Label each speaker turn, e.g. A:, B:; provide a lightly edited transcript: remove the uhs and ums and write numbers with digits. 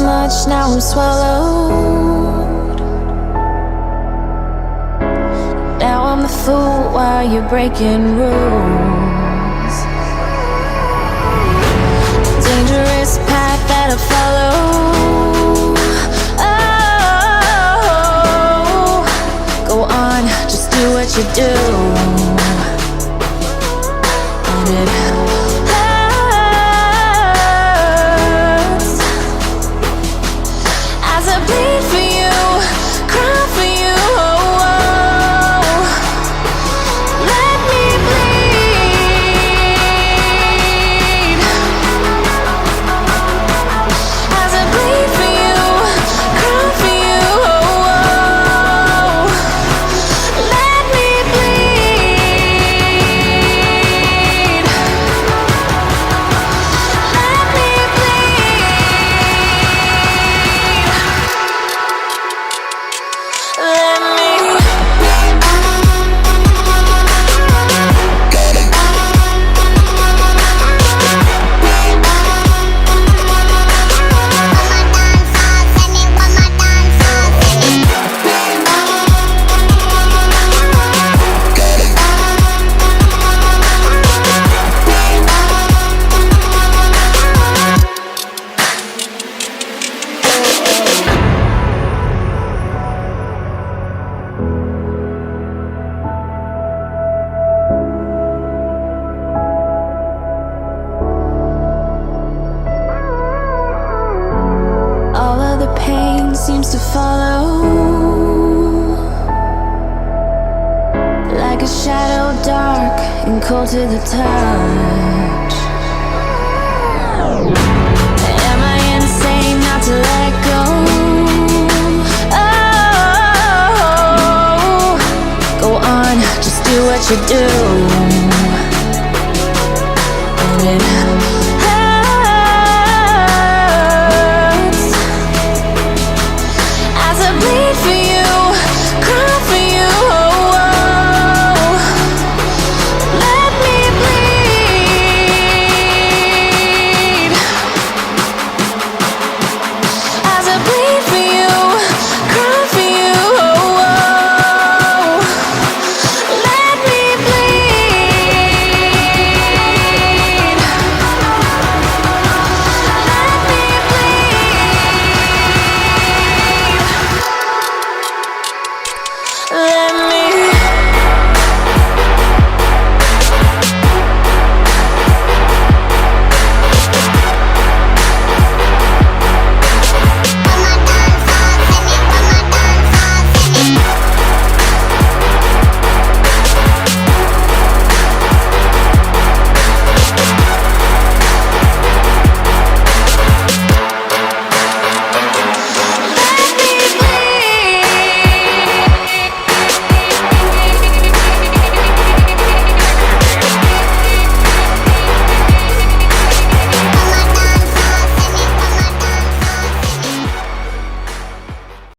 A: much, now I'm swallowed. Now I'm the fool while you're breaking rules. Dangerous path that I follow. Oh, go on, just do what you do. And it hurts as I bleed for you, cry for you. Oh, let me bleed as I bleed for you, cry for you. Oh, let me bleed. Let me bleed. All of the pain seems to follow, like a shadow, dark and cold to the touch. Am I insane not to let go? Oh, go on, just do what you do.